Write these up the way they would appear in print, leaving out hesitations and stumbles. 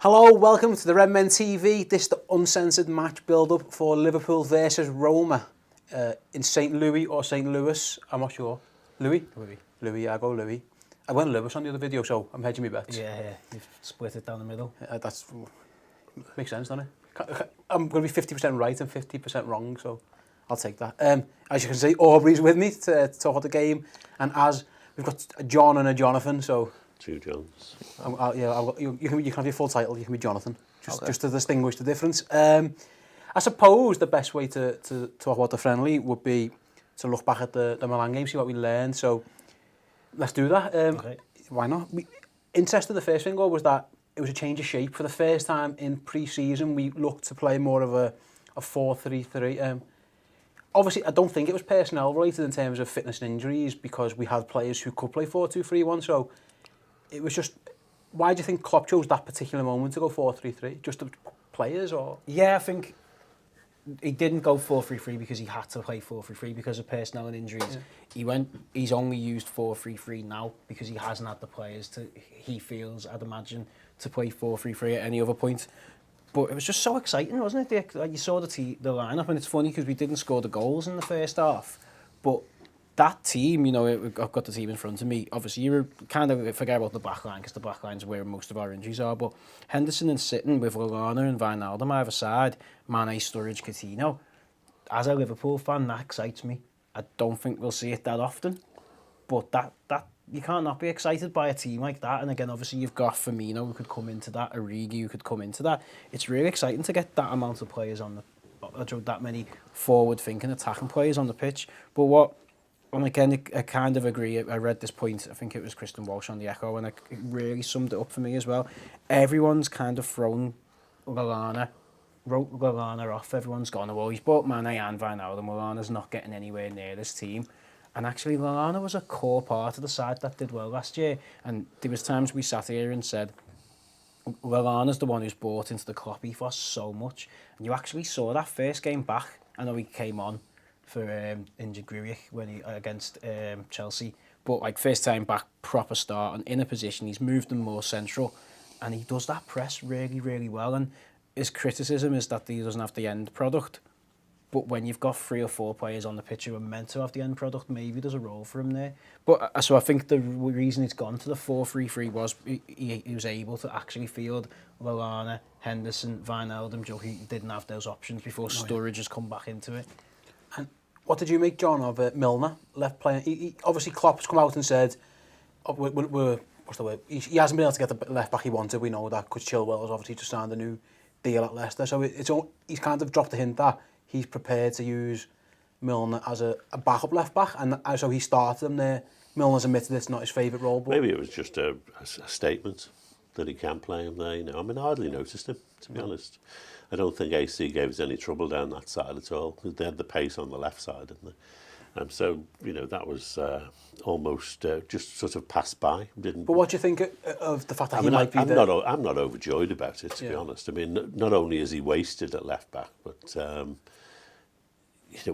Hello, welcome to the Redmen TV. This is the uncensored match build-up for Liverpool versus Roma in St. Louis or St. Louis. I'm not sure. Louis? Louis, I go Louis. I went Lewis on the other video, so I'm hedging my bets. Yeah, you've split it down the middle. That's makes sense, doesn't it? I'm going to be 50% right and 50% wrong, so I'll take that. As you can see, Aubrey's with me to talk about the game, and as we've got a John and a Jonathan, so... Two Johns. You can have your full title, you can be Jonathan, just to distinguish the difference. I suppose the best way to talk about the friendly would be to look back at the Milan game, see what we learned. So let's do that. Okay. Why not? Interesting, the first thing was that it was a change of shape. For the first time in pre-season, we looked to play more of a 4-3-3. Obviously, I don't think it was personnel related in terms of fitness and injuries, because we had players who could play 4-2-3-1. So it was just, why do you think Klopp chose that particular moment to go 4-3-3? Just the players, or? Yeah, I think he didn't go 4-3-3 because he had to play 4-3-3 because of personnel and injuries. Yeah. He's only used 4-3-3 now because he hasn't had the players he feels, I'd imagine, to play 4-3-3 at any other point. But it was just so exciting, wasn't it? You saw the lineup, and it's funny because we didn't score the goals in the first half, but that team, I've got the team in front of me. Obviously, you kind of forget about the back line because the back line's where most of our injuries are. But Henderson and Sitton with Lallana and Wijnaldum either side, Mane, Sturridge, Coutinho. As a Liverpool fan, that excites me. I don't think we'll see it that often, but that you can't not be excited by a team like that. And again, obviously, you've got Firmino who could come into that, Origi who could come into that. It's really exciting to get that amount of players that many forward-thinking, attacking players on the pitch. But and again, I kind of agree. I read this point, I think it was Kristen Walsh on the Echo, and it really summed it up for me as well. Everyone's kind of thrown wrote Lallana off. Everyone's gone, oh, well, he's bought Mane and Wijnaldum. Lallana's not getting anywhere near this team. And actually, Lallana was a core part of the side that did well last year. And there was times we sat here and said, Lallana's the one who's bought into the Klopp ethos so much. And you actually saw that first game back. I know he came on for injured Grujic when he against Chelsea, but first time back, proper start and in a position, he's moved them more central, and he does that press really, really well. And his criticism is that he doesn't have the end product, but when you've got 3 or 4 players on the pitch who are meant to have the end product, maybe there's a role for him there. But so I think the reason he's gone to the 4-3-3 was he was able to actually field Lallana, Henderson, Wijnaldum. He didn't have those options before Sturridge has come back into it. And what did you make, John, of Milner left playing? He obviously, Klopp's come out and said, what's the word? He hasn't been able to get the left back he wanted. We know that because Chilwell has obviously just signed a new deal at Leicester. So he's kind of dropped a hint that he's prepared to use Milner as a backup left back, and so he started him there. Milner's admitted it's not his favourite role. But maybe it was just a statement that he can play him there. I mean, I hardly noticed him, to be honest. I don't think AC gave us any trouble down that side at all. They had the pace on the left side, didn't they? So, that was almost just sort of passed by. But what do you think of the fact that he might be there? I'm not overjoyed about it, to be honest. I mean, not only is he wasted at left back, but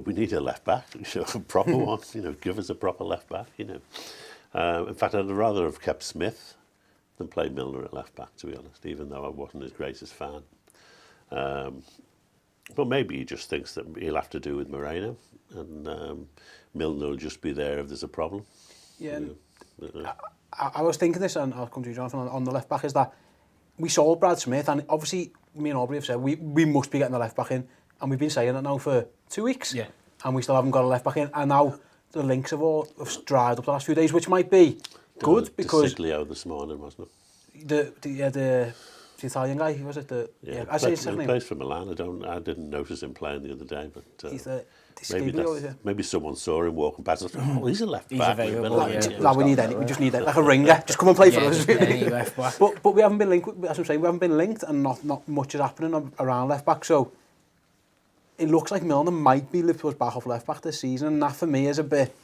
we need a left back, a proper one. Give us a proper left back. In fact, I'd rather have kept Smith than play Milner at left back, to be honest, even though I wasn't his greatest fan. But maybe he just thinks that he'll have to do with Moreno, and Milner will just be there if there's a problem. Yeah, I was thinking this, and I'll come to you, Jonathan, on the left back, is that we sold Brad Smith, and obviously me and Aubrey have said we must be getting the left back in, and we've been saying it now for 2 weeks, and we still haven't got a left back in, and now the links have dried up the last few days, which might be good because Siglio this morning, wasn't it? The Italian guy, was it? I say his he name. plays for Milan. I didn't notice him playing the other day, but maybe someone saw him walking past and thought, he's a left back. He's available. No, we just need it, like a ringer. Just come and play for us. Left back. But we haven't been linked. As I'm saying, we haven't been linked, and not much is happening around left back. So it looks like Milner might be Liverpool's backup left back this season, and that for me is a bit.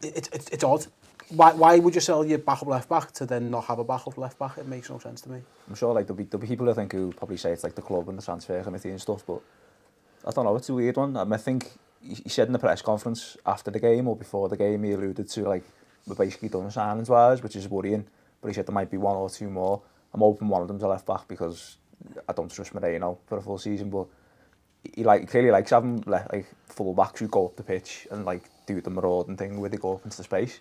It's odd. Why would you sell your backup left back to then not have a backup left back? It makes no sense to me. I'm sure there'll be people I think who probably say it's like the club and the transfer committee and stuff, but I don't know, it's a weird one. I think he said in the press conference after the game or before the game, he alluded to we're basically done signings wise, which is worrying, but he said there might be 1 or 2 more. I'm hoping one of them's a left back because I don't trust Moreno for a full season, but he clearly likes having like full backs who go up the pitch and like do the marauding thing where they go up into space.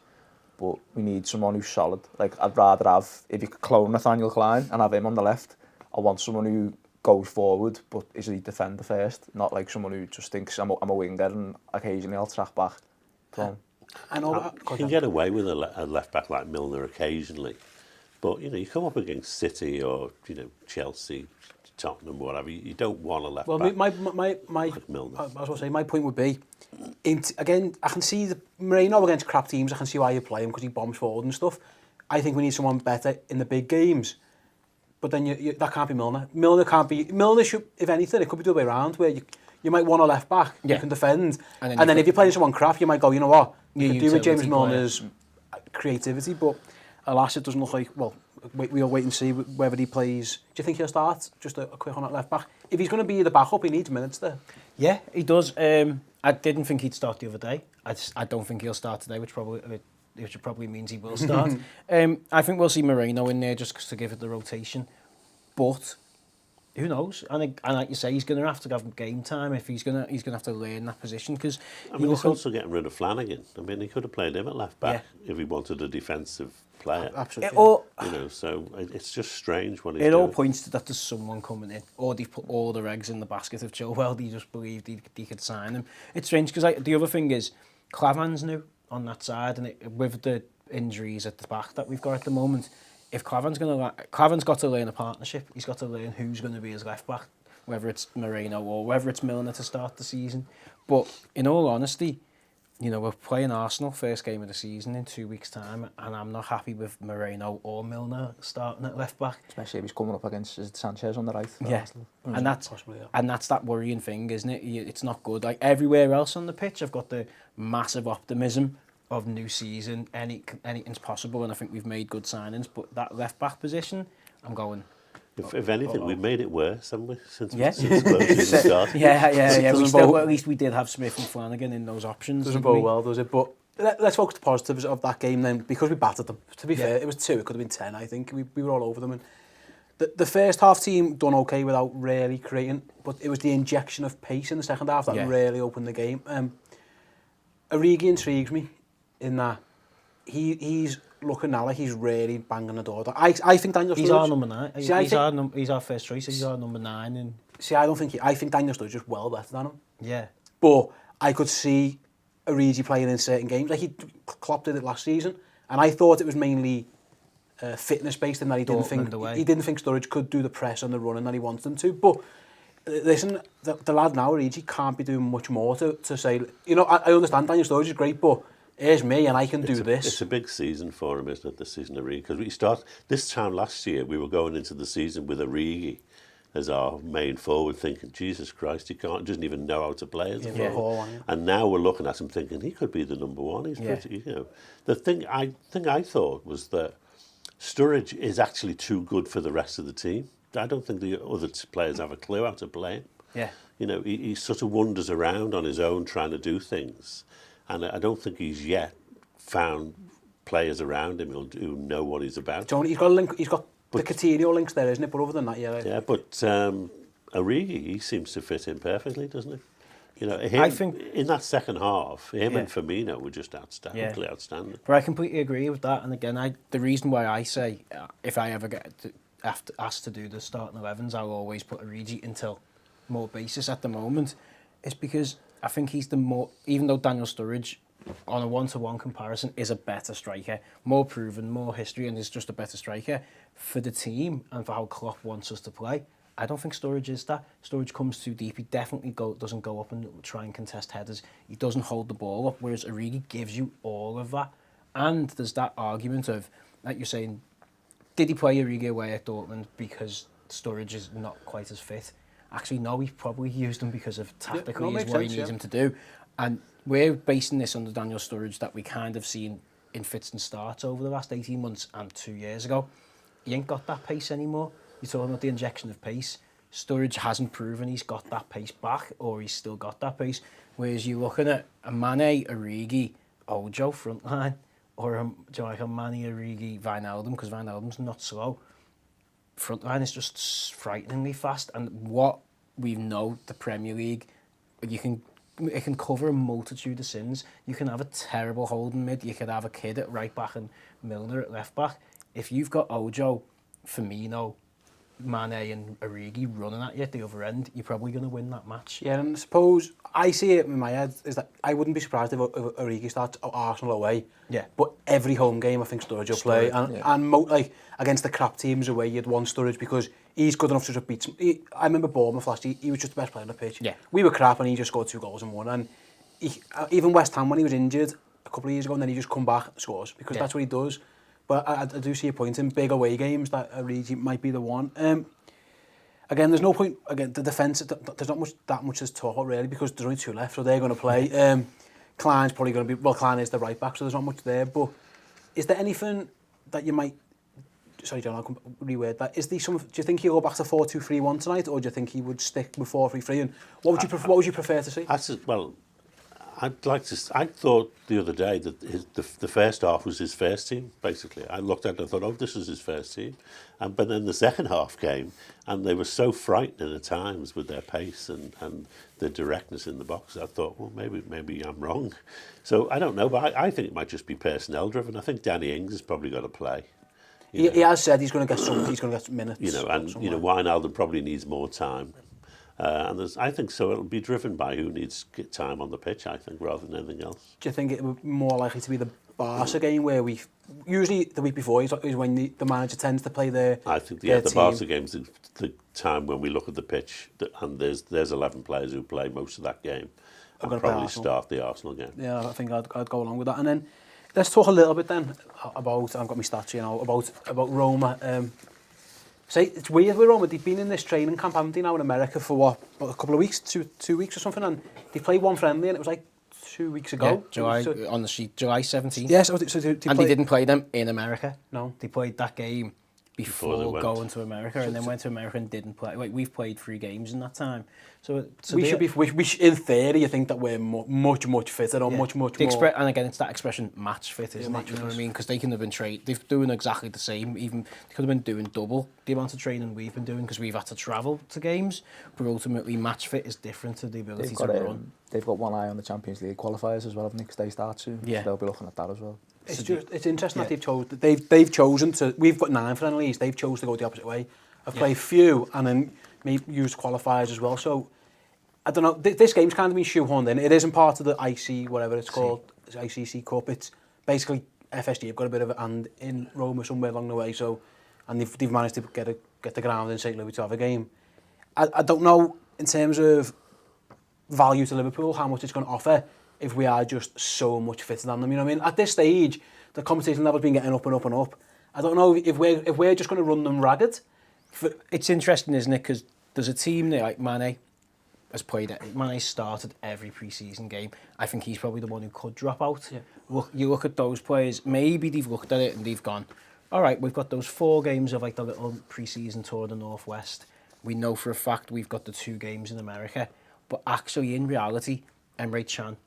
But we need someone who's solid. Like I'd rather have, if you could clone Nathaniel Klein and have him on the left, I want someone who goes forward but is a defender first, not like someone who just thinks I'm a winger and occasionally I'll track back. So, I know you can get away with a left back like Milner occasionally, but you come up against City or Chelsea, Tottenham, whatever. You don't want a left back. Well, my like Milner. I was going to say my point would be, again, I can see the Moreno against crap teams. I can see why you play him because he bombs forward and stuff. I think we need someone better in the big games. But then that can't be Milner. Milner should, if anything, it could be the other way around where you might want a left back who can defend, and then if you're playing someone crap, you might go, you know what, you could do with James Milner's creativity, but alas, it doesn't look like. Well, we'll wait and see whether he plays. Do you think he'll start? Just a quick on that left back. If he's going to be the backup, he needs minutes there. Yeah, he does. I didn't think he'd start the other day. I don't think he'll start today, which probably means he will start. I think we'll see Moreno in there just to give it the rotation, but who knows? And like you say, he's going to have game time if he's going to have to learn that position because. I mean, he's also getting rid of Flanagan. I mean, he could have played him at left back if he wanted a defensive player. Absolutely. So it's just strange what he's doing. It all points to that there's someone coming in, or they've put all their eggs in the basket of Chilwell. They just believed he could sign him. It's strange because the other thing is Clavan's new on that side, and with the injuries at the back that we've got at the moment. If Clavan's got to learn a partnership, he's got to learn who's going to be his left back, whether it's Moreno or whether it's Milner to start the season. But in all honesty, we're playing Arsenal first game of the season in 2 weeks' time, and I'm not happy with Moreno or Milner starting at left back. especially if he's coming up against Sanchez on the right. Yeah, and that's that worrying thing, isn't it? It's not good. Like everywhere else on the pitch, I've got the massive optimism of new season, anything's possible, and I think we've made good signings. But that left back position, I'm going. If anything, we've made it worse, haven't we? Since closing the start. At least we did have Smith and Flanagan in those options. Doesn't bode well, does it? But let's focus on the positives of that game then, because we battered them. To be fair, it was 2. It could have been 10. I think we were all over them. And the first half team done okay without really creating, but it was the injection of pace in the second half that really opened the game. Origi intrigues me. In that he's looking now like he's really banging the door. I think Daniel Sturridge... He's our number 9. He's our first choice. He's our number 9. And I think Daniel Sturridge is well better than him. Yeah. But I could see Origi playing in certain games. Like Klopp did it last season, and I thought it was mainly fitness based in that he didn't think Sturridge could do the press and the running that he wants them to. But listen, the lad now, Origi, can't be doing much more to say. I understand Daniel Sturridge is great, but here's me and I can do this. It's a big season for him, isn't it, this season, Origi? Because this time last year, we were going into the season with Origi as our main forward, thinking, Jesus Christ, he doesn't even know how to play as a forward. And now we're looking at him thinking, he could be the number 1. He's pretty, The thing I thought was that Sturridge is actually too good for the rest of the team. I don't think the other players have a clue how to play him. Yeah. He sort of wanders around on his own trying to do things. And I don't think he's yet found players around him who know what he's about. John, he's got a link. He's got the Coutinho links there, isn't it? But other than that, Yeah, but Origi, he seems to fit in perfectly, doesn't he? I think in that second half, him and Firmino were just outstanding. But I completely agree with that. And again, the reason why I say if I ever get asked to do the starting 11s, I'll always put Origi until more basis at the moment, is because I think he's even though Daniel Sturridge, on a one-to-one comparison, is a better striker, more proven, more history, and is just a better striker for the team and for how Klopp wants us to play. I don't think Sturridge is that. Sturridge comes too deep. He definitely doesn't go up and try and contest headers. He doesn't hold the ball up, whereas Origi gives you all of that. And there's that argument of, like you're saying, did he play Origi away at Dortmund because Sturridge is not quite as fit? Actually, no, he probably used him because of tactically is what he needs him to do. And we're basing this on the Daniel Sturridge that we kind of seen in fits and starts over the last 18 months and 2 years ago. He ain't got that pace anymore. You're talking about the injection of pace. Sturridge hasn't proven he's got that pace back, or he's still got that pace. Whereas you're looking at a Mane, Origi, Ojo front line, or a Mane, Origi, Wijnaldum, because Wijnaldum's not slow. front line is just frighteningly fast. And what we know, the Premier League, it can cover a multitude of sins. You can have a terrible holding mid. You could have a kid at right back and Milner at left back. If you've got Ojo, Firmino, Mane and Origi running at you at the other end, you're probably going to win that match. Yeah, and I suppose I see it in my head is that I wouldn't be surprised if Origi starts Arsenal away. Yeah. But every home game, I think Sturridge will play, and like against the crap teams away, you'd want Sturridge because he's good enough to just beat. I remember Bournemouth last year; he was just the best player on the pitch. Yeah. We were crap, and he just scored 2 goals and won. And even West Ham, when he was injured a couple of years ago, and then he just come back and scores because that's what he does. But I do see a point in big away games that Origi might be the one. Again, there's no point. Again, the defence, there's not that much to talk about really because there's only 2 left, so they're going to play. Klein's probably going to be. Well, Klein is the right back, so there's not much there. But is there anything that you might? Sorry, John, I'll reword that. Do you think he'll go back to 4-2-3-1 tonight, or do you think he would stick with 4-3-3? And what would you prefer to see? I thought the other day that the first half was his first team, basically. I looked at it and thought, oh, this is his first team. But then the second half came, and they were so frightening at times with their pace and their directness in the box. I thought, well, maybe I'm wrong. So I don't know, but I think it might just be personnel driven. I think Danny Ings has probably got to play. He has said he's going to get minutes. Wijnaldum probably needs more time. I think so. It'll be driven by who needs time on the pitch, I think, rather than anything else. Do you think it would be more likely to be the Barca game where we usually the week before is when the manager tends to play their I think the Barca game's the time when we look at the pitch and there's 11 players who play most of that game and probably start the Arsenal game. Yeah, I think I'd go along with that. And then let's talk a little bit then about I've got my stats, about Roma. Say it's weird with Roma. They've been in this training camp, haven't they, now in America for a couple of weeks, two weeks or something, and they played one friendly, and it was like 2 weeks ago. Yeah, on the sheet, July 17th. Yes, they didn't play them in America. No, they played that game before going to America, and then went to America and didn't play. Like, we've played 3 games in that time, so we should be. In theory, you think that we're much fitter or much more. And again, it's that expression match fit, isn't it? You know what I mean? Because they can have been trained. They're doing exactly the same. Even they could have been doing double the amount of training we've been doing because we've had to travel to games. But ultimately, match fit is different to the ability to run. They've got one eye on the Champions League qualifiers as well, haven't they? Because they start soon. Yeah, so they'll be looking at that as well. It's interesting that they've chosen to. We've got 9 friendlies. They've chosen to go the opposite way. I've played few and then maybe used qualifiers as well. So I don't know. This game's kind of been shoehorned in. It isn't part of the IC whatever it's called, ICC Cup. It's basically FSG have got a bit of a hand in Roma somewhere along the way. So and they've managed to get the ground in St Louis to have a game. I don't know in terms of value to Liverpool how much it's going to offer if we are just so much fitter than them. You know what I mean? At this stage, the competition level's been getting up and up and up. I don't know if we're just going to run them ragged. It's interesting, isn't it? Because there's a team there like Mane has played it. Mane started every pre-season game. I think he's probably the one who could drop out. Yeah. You look at those players. Maybe they've looked at it and they've gone, all right, we've got those 4 games of like the little pre-season tour of the Northwest. We know for a fact we've got the 2 games in America. But actually, in reality, Emre Can,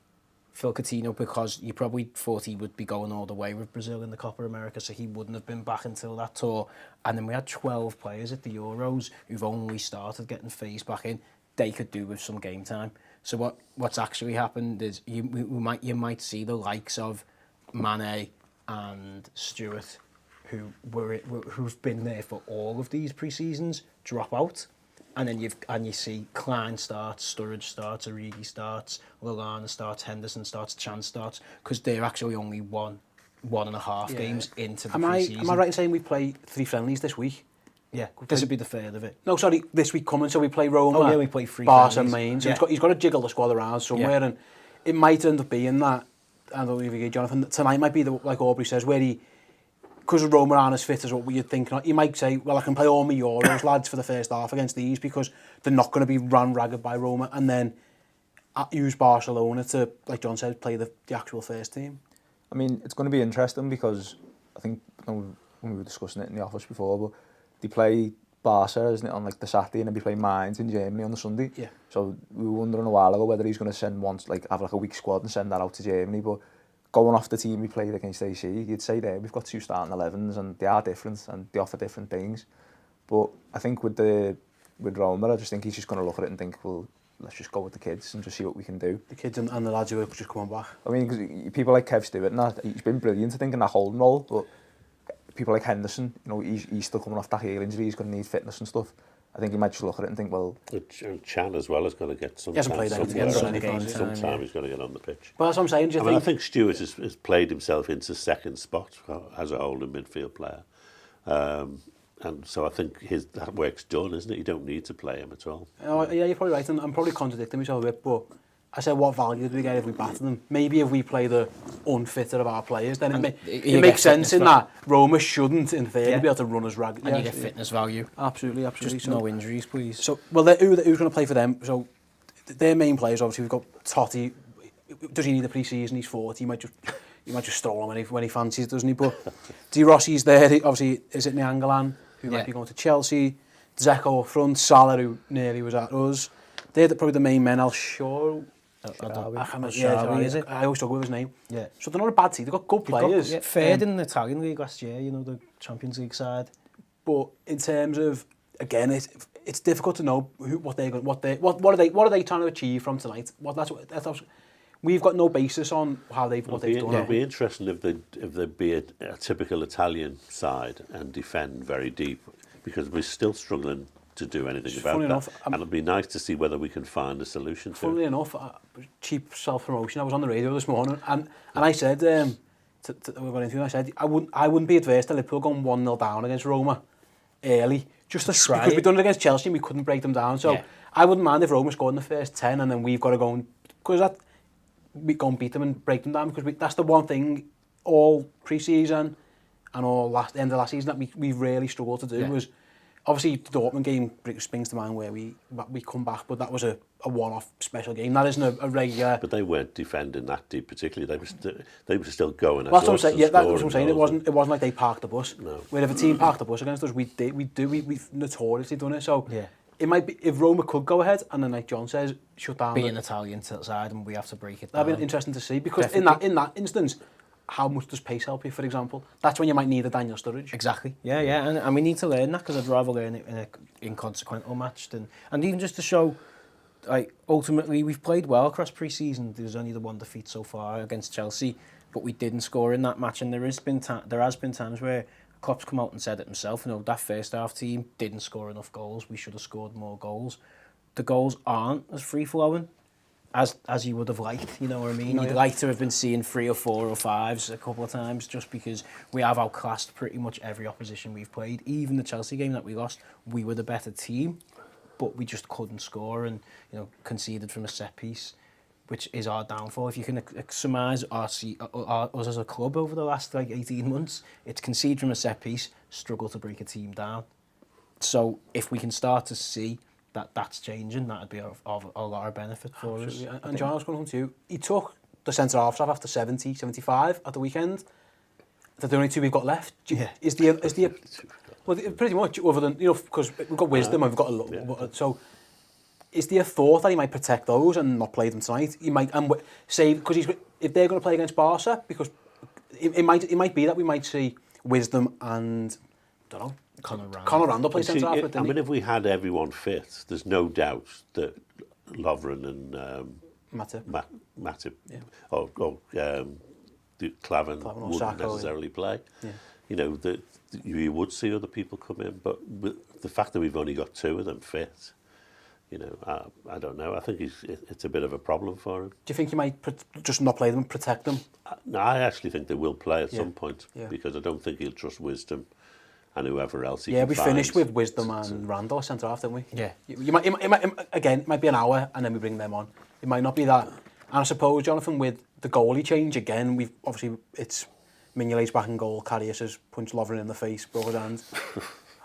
Phil Coutinho, because you probably thought he would be going all the way with Brazil in the Copa America, so he wouldn't have been back until that tour. And then we had 12 players at the Euros who've only started getting phased back in. They could do with some game time. So what's actually happened is you might see the likes of Mane and Stewart, who've been there for all of these pre-seasons, drop out. And then you see Klein starts, Sturridge starts, Origi starts, Lallana starts, Henderson starts, Chan starts, because they're actually only one and a half games into the pre-season. Am I right in saying we play 3 friendlies this week? Yeah, this would be the third of it. No, sorry, this week coming, so we play Roma, oh, yeah, we play 3 Barca friendlies. and Mainz. So he's got to jiggle the squad around somewhere, and it might end up being that, I don't know if you get Jonathan, tonight might be, like Aubrey says, where because Roma aren't as fit as what you'd think, he might say, well, I can play all my Euros, lads, for the first half against these because they're not going to be run ragged by Roma, and then use Barcelona to, like John said, play the actual first team. I mean, it's going to be interesting because I think when we were discussing it in the office before, but they play Barca, isn't it, on like the Saturday, and then they play Mainz in Germany on the Sunday. Yeah. So we were wondering a while ago whether he's going to have like a weak squad and send that out to Germany, but going off the team we played against AC, you'd say there we've got 2 starting 11s and they are different and they offer different things. But I think with Roma, I just think he's just going to look at it and think, well, let's just go with the kids and just see what we can do. The kids and the lads who are just coming back. I mean, 'cause people like Kev Stewart, and that, he's been brilliant, I think, in that holding role, but people like Henderson, you know, he's still coming off that heel injury, he's going to need fitness and stuff. I think he might just look at it and think, well... Chan as well is going to get some he hasn't played anything sometime he's going to get on the pitch. But that's what I'm saying. I think Stewart has played himself into second spot as a holding midfield player. And so I think that work's done, isn't it? You don't need to play him at all. Yeah, you're probably right, and I'm probably contradicting myself a bit, but I said, what value do we get if we batter them? Maybe if we play the unfitter of our players, then it makes sense in that Roma shouldn't, in theory, be able to run as ragged. And you get fitness value. Absolutely. Just no injuries, please. So, well, who's going to play for them? So, their main players, obviously, we've got Totti. Does he need a pre-season? He's 40. He might just stroll him when he fancies, doesn't he? But De Rossi's there. Obviously, is it Nyangalan, who might be going to Chelsea? Dzeko up front. Salah, who nearly was at us. They're probably the main men. I always struggle with his name. Yeah. So they're not a bad team. They've got good players. Third in the Italian league last year, you know, the Champions League side. But in terms of, again, it's difficult to know what are they trying to achieve from tonight. We've got no basis on what they've done. It'd be interesting if they'd be a typical Italian side and defend very deep, because we're still struggling to do anything about that. Enough, and it'd be nice to see whether we can find a solution to it. Funnily enough, cheap self-promotion, I was on the radio this morning and I said, I said, I wouldn't be adverse to Liverpool going 1-0 down against Roma early, just because we've done it against Chelsea and we couldn't break them down. So I wouldn't mind if Roma scored in the first 10 and then we've got to go we go and beat them and break them down, because that's the one thing all pre-season and all end of last season that we really struggled to do was, obviously the Dortmund game springs to mind where we come back, but that was a one-off special game. That isn't a regular. But they weren't defending that deep particularly. They were still going. Well, that's what I'm saying. Yeah, that's what I'm saying. It wasn't like they parked the bus. No. Where if a team parked the bus against us, we've notoriously done it. So it might be if Roma could go ahead and then, like John says, shut down. Be an Italian side and we have to break it down. That'd be interesting to see, because in that instance, how much does pace help you, for example? That's when you might need a Daniel Sturridge. Exactly. Yeah, and we need to learn that, because I'd rather learn it in an inconsequential match and even just to show, like, ultimately we've played well across pre-season. There's only the one defeat so far against Chelsea, but we didn't score in that match, and there has been times where Klopp's come out and said it himself. You know, that first half team didn't score enough goals. We should have scored more goals. The goals aren't as free flowing as you would have liked, you know what I mean? You'd like to have been seeing 3 or 4 or 5s a couple of times, just because we have outclassed pretty much every opposition we've played. Even the Chelsea game that we lost, we were the better team, but we just couldn't score and, you know, conceded from a set piece, which is our downfall. If you can surmise us as a club over the last 18 months, it's concede from a set piece, struggle to break a team down. So if we can start to see that's changing, that'd be of a lot of benefit for us. And John, I was going to come to you. He took the centre-halves off after 70, 75 at the weekend. They're the only 2 we've got left. Is the well, pretty much, other than, you know, because we've got Wisdom and we've got a lot. So is there a thought that he might protect those and not play them tonight? He might say, because if they're going to play against Barca, because it might be that we might see Wisdom and, I don't know, Conor Randall play centre half. I mean, if we had everyone fit, there's no doubt that Lovren and Matip or Klavan wouldn't necessarily play. Yeah. You know, you would see other people come in, but with the fact that we've only got 2 of them fit, you know, I don't know. I think it's a bit of a problem for him. Do you think he might just not play them and protect them? No, I actually think they will play at some point, because I don't think he'll trust Wisdom and whoever else he can we find. finished with Wisdom and Randall centre half, didn't we? Yeah. It might be an hour and then we bring them on. It might not be that. And I suppose, Jonathan, with the goalie change again, it's Mignolet's back in goal. Karius has punched Lovren in the face, broke his hand.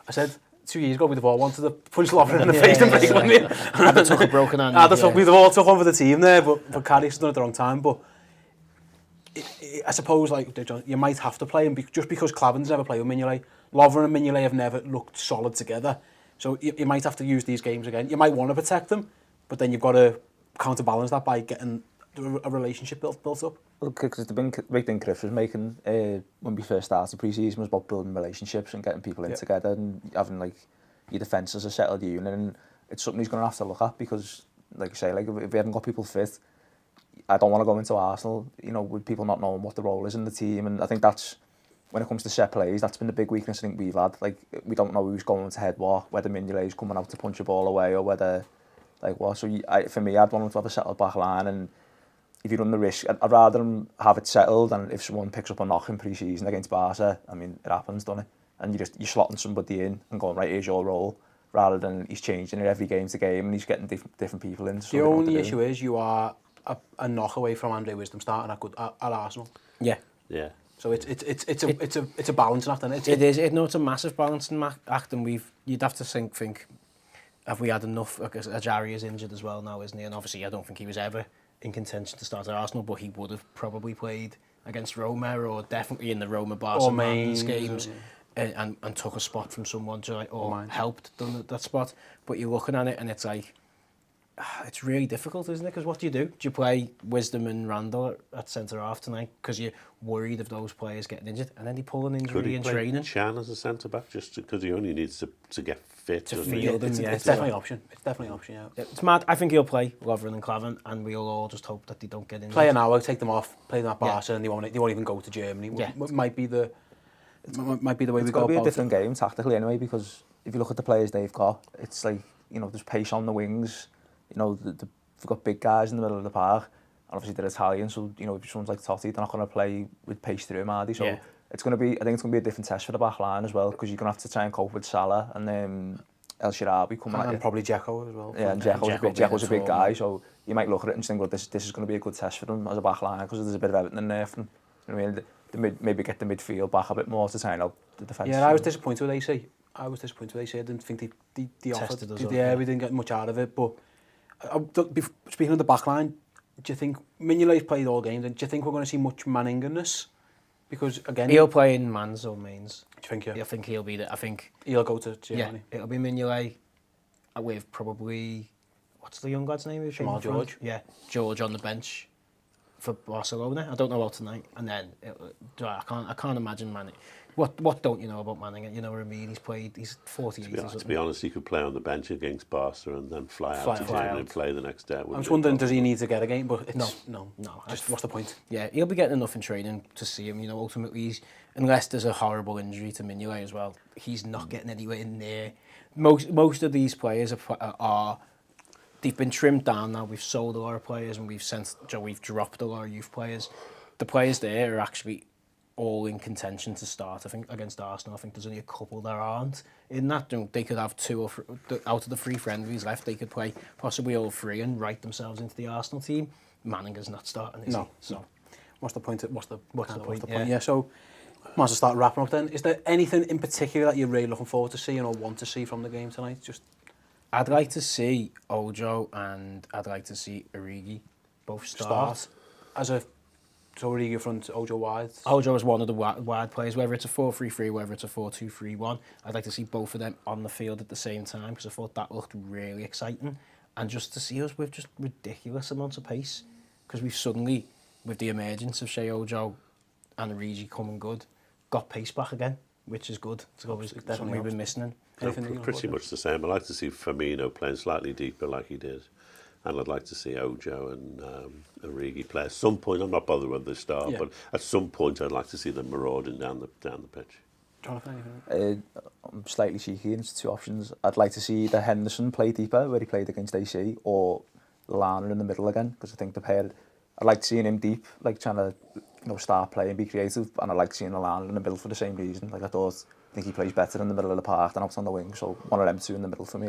I said 2 years ago we'd have all wanted to punch Lovren in the face and break him. I'd have took a broken hand. We'd have all took one for the team there, but Karius has done it at the wrong time. But I suppose, like John, you might have to play him just because Klavan's never played with Mignolet. Lovren and Mignolet have never looked solid together. So you might have to use these games again. You might want to protect them, but then you've got to counterbalance that by getting a relationship built up. Well, because the big thing Chris was making when we first started pre-season was about building relationships and getting people in together and having, like, your defence as a settled unit, and it's something he's going to have to look at because, like I say, like if we haven't got people fit, I don't want to go into Arsenal, you know, with people not knowing what the role is in the team, and I think that's, when it comes to set plays, that's been the big weakness I think we've had. Like, we don't know who's going to head what, whether Mignolet's coming out to punch a ball away or whether, like what. So for me, I'd want him to have a settled back line, and if you run the risk, I'd rather him have it settled than if someone picks up a knock in pre-season against Barca. I mean, it happens, doesn't it? And you're slotting somebody in and going, right, here's your role, rather than he's changing it every game to game and he's getting different people in. The only issue is you are a knock away from Andre Wisdom starting at Arsenal. Yeah. Yeah. So it's a balancing act, isn't it? It is. It's a massive balancing act, and you'd have to think, have we had enough? Ajari is injured as well now, isn't he? And obviously, I don't think he was ever in contention to start at Arsenal, but he would have probably played against Roma or definitely in the Roma Barca games, and took a spot from someone to helped done that spot. But you're looking at it and it's like, it's really difficult, isn't it? Because what do? Do you play Wisdom and Randall at centre half tonight because you're worried of those players getting injured, and then they pull an injury in training? Chan as a centre back just because he only needs to get fit to field him. It's definitely an option. It's definitely an option. Yeah. It's mad. I think he'll play Lovren and Klavan, and we'll all just hope that they don't get injured. Play an hour, take them off, play them at Barca, and they won't even go to Germany. Yeah. Might be the way we go. It's got to be a different game tactically anyway, because if you look at the players they've got, it's like, you know, there's pace on the wings. You know, they've got big guys in the middle of the park, and obviously they're Italian, so, you know, if someone's like Totti, they're not going to play with pace through him, are they? So it's going to be, I think it's going to be a different test for the back line as well, because you're going to have to try and cope with Salah and El Shaarawy coming at you. And probably Dzeko as well. Yeah, and Dzeko's a big guy, so you might look at it and think, well, this is going to be a good test for them as a back line, because there's a bit of everything in there. You know what I mean? Maybe get the midfield back a bit more to try and help the defence. Yeah, I was disappointed with AC. I didn't think they offered. Yeah, we didn't get much out of it, but speaking of the back line, do you think Mignolet's played all games, and do you think we're going to see much Manningness? Because again, he'll play in Mans or Mains. Do you think? Yeah. I think he'll be there. I think he'll go to Germany. Yeah, it'll be Mignolet with probably, what's the young lad's name? Jamal George. Yeah, George on the bench for Barcelona. I don't know about tonight. And then I can't imagine Manning. What don't you know about Manning? You know what I mean? He's 48 or something. To be honest, he could play on the bench against Barca and then fly out to Germany and play the next day. I'm just wondering, does he need to get a game? But no. Just what's the point? Yeah, he'll be getting enough in training to see him. You know, ultimately, unless there's a horrible injury to Mignolet as well, he's not getting anywhere near. Most of these players are they've been trimmed down now. We've sold a lot of players and we've dropped a lot of youth players. The players there are actually all in contention to start. I think against Arsenal, I think there's only a couple that aren't in that. They could have two or out of the 3 friendlies left. They could play possibly all 3 and write themselves into the Arsenal team. Manninger's not starting, is he? So what's the point? What's the point? Yeah. So might as well start wrapping up then. Is there anything in particular that you're really looking forward to seeing or want to see from the game tonight? I'd like to see Ojo and I'd like to see Origi both start. So Origi front, Ojo wide. Ojo is one of the wide players, whether it's a 4-3-3, whether it's a 4-2-3-1. I'd like to see both of them on the field at the same time, because I thought that looked really exciting. And just to see us with just ridiculous amounts of pace, because we've suddenly, with the emergence of Shea Ojo and Origi coming good, got pace back again, which is good. It's something we've been missing. Pretty much the same. I'd like to see Firmino playing slightly deeper like he did. And I'd like to see Ojo and Origi play at some point. I'm not bothered whether they start, but at some point I'd like to see them marauding down the pitch. Jonathan, anything? I'm slightly cheeky, and it's 2 options. I'd like to see either Henderson play deeper, where he played against AC, or Lana in the middle again, because I think the pair, I'd like seeing him deep, like trying to start playing, be creative, and I like seeing Lana in the middle for the same reason. Like I think he plays better in the middle of the park than out on the wing, so one of them 2 in the middle for me.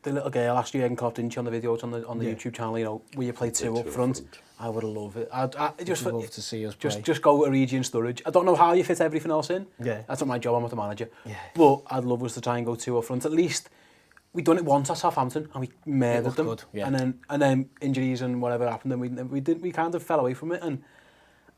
The little girl last year in Clough, didn't she, on the videos on the YouTube channel, where you play 2 up front. I would love it. I'd just love to see us play. Just go Origi and Sturridge. I don't know how you fit everything else in. Yeah. That's not my job, I'm not the manager. Yeah. But I'd love us to try and go 2 up front. At least we've done it once at Southampton and we murdered them. Good, yeah. And then injuries and whatever happened, and we kind of fell away from it. And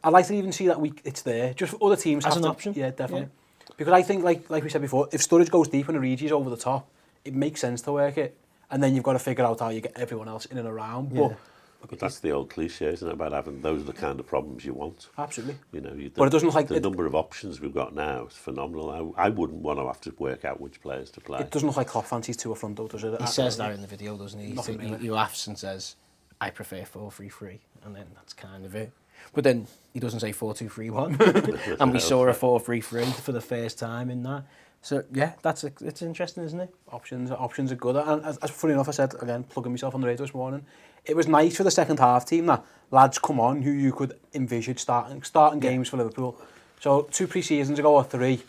I'd like to even see that it's there. Just for other teams as an option. Yeah, definitely. Yeah. Because I think, like we said before, if Sturridge goes deep and Origi's over the top, it makes sense to work it. And then you've got to figure out how you get everyone else in and around. But But that's the old cliche, isn't it, about having those are the kind of problems you want. Absolutely. You know, But it doesn't look like the number of options we've got now is phenomenal. I wouldn't want to have to work out which players to play. It doesn't look like Klopp fancies two up front, though, does it? He says that in the video, doesn't he? Nothing really. He laughs and says, I prefer 4-3-3, and then that's kind of it. But then he doesn't say 4-2-3-1, and we saw a 4-3-3 for the first time in that. So yeah, it's interesting, isn't it? Options are good. And as funny enough, I said, again, plugging myself on the radio this morning, it was nice for the second half team that lads come on who you could envisage starting games for Liverpool. So 2 pre-seasons ago or 3,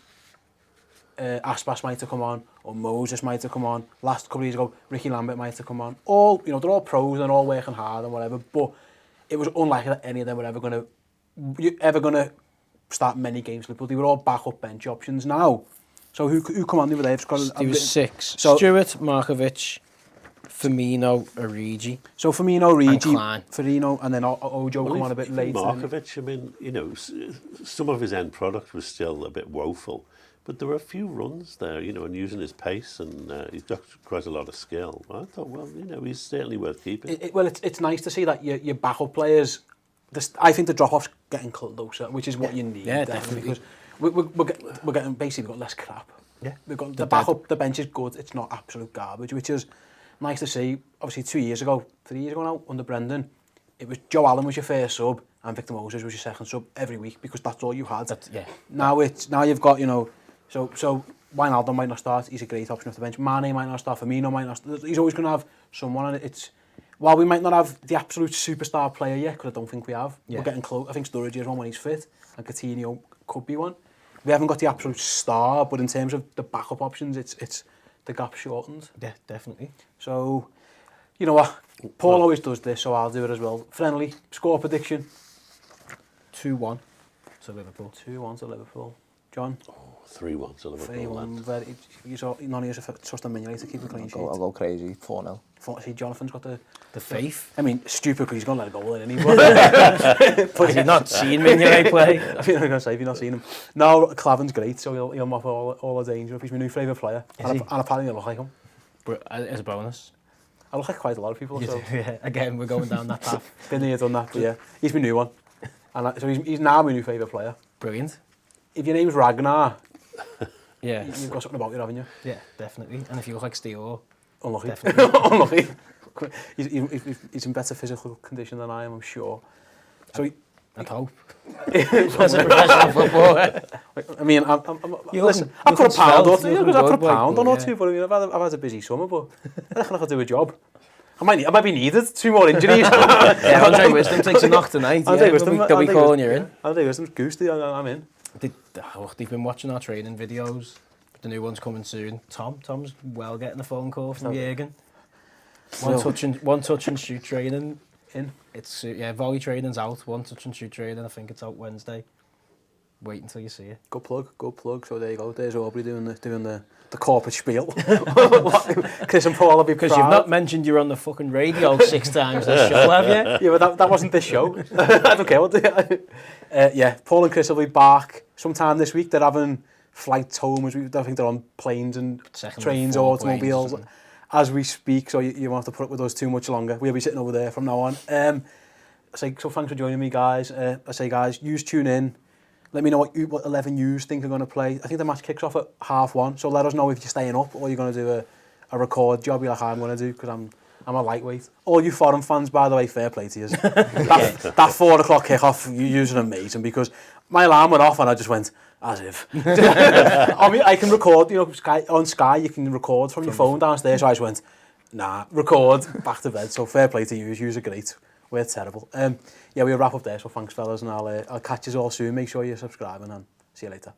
Aspas might have come on, or Moses might have come on. Last couple of years ago, Ricky Lambert might have come on. All, you know, they're all pros and all working hard and whatever, but it was unlikely that any of them were ever going to start many games for Liverpool. They were all backup bench options now. So who come on the other day? There was 6. So, Stewart, Markovic, Firmino, Origi. So Firmino, Origi, and Firmino, and then Ojo come on a bit later. Markovic, I mean, you know, some of his end product was still a bit woeful, but there were a few runs there, you know, and using his pace, and he's got quite a lot of skill. I thought, well, you know, he's certainly worth keeping. It's nice to see that your backup players. I think the drop-off's getting closer, which is what you need. Yeah, definitely. Because we're getting basically got less crap. Yeah, we've got the backup. The bench is good. It's not absolute garbage, which is nice to see. Obviously, 3 years ago now, under Brendan, it was Joe Allen was your first sub and Victor Moses was your second sub every week because that's all you had. Now you've got, you know, so Wijnaldum might not start. He's a great option off the bench. Mane might not start. Firmino might not start. He's always going to have someone, and it's while we might not have the absolute superstar player yet, because I don't think we have. Yeah. We're getting close. I think Sturridge is one when he's fit, and Coutinho could be one. We haven't got the absolute star, but in terms of the backup options, it's the gap shortened. Yeah, definitely. So, you know what? Paul always does this, so I'll do it as well. Friendly score prediction: 2-1 to Liverpool. 2-1 to Liverpool. John? 3-1 to Liverpool. 3-1. None of you trust on Man United to keep a clean sheet. I'll go crazy. 4-0. See, Jonathan's got the faith. I mean, stupid because he's going to let a goal in, isn't he? But have you not seen Man United play? I mean, I'm going to say, have you not seen him? No, Clavin's great, so he'll mop all the danger up. He's my new favourite player. And apparently I look like him. But as a bonus. I look like quite a lot of people. So. Yeah, again, we're going down that path. Been here, done that, but yeah. He's my new one. And so he's now my new favourite player. Brilliant. If your name's Ragnar, yeah, you've got something about you, haven't you? Yeah, definitely. And if you look like Ste, unlucky. Definitely. Unlucky. He's in better physical condition than I am, I'm sure. So I'd hope. As a professional footballer. I mean, listen, I've got a pound or two. I've got a pound or two, but I mean, I've had a busy summer, but I reckon I could do a job. I might be needed. 2 more injuries. Yeah, Andre Wisdom takes a knock tonight. Andre Wisdom, they'll be calling you in. Andre Wisdom's goosey, I'm in. They've been watching our training videos. The new one's coming soon. Tom's well getting a phone call from Jürgen. One touch and shoot training in. It's volley training's out. One touch and shoot training. I think it's out Wednesday. Wait until you see it. Good plug. So there you go. There's Aubrey doing the corporate spiel. Chris and Paul will be proud. Because you've not mentioned you're on the fucking radio 6 times this show, have you? Yeah, but that wasn't this show. I don't care. Yeah, Paul and Chris will be back sometime this week. They're having flights home. I think they're on planes and trains or automobiles as we speak. So you won't have to put up with us too much longer. We'll be sitting over there from now on. So thanks for joining me, guys. I say, guys, yous tune in. Let me know what 11 yous think are going to play. I think the match kicks off at 1:30, so let us know if you're staying up or you're going to do a record job like I'm going to do, because I'm a lightweight. All you foreign fans, by the way, fair play to you. that 4 o'clock kickoff, you're amazing, because my alarm went off and I just went, as if. I mean, I can record, you know, on Sky, you can record from your phone downstairs, so I just went, nah, record, back to bed. So fair play to you, yous are great. We're terrible. Yeah, we'll wrap up there, so thanks fellas, and I'll catch you all soon. Make sure you're subscribing, and see you later.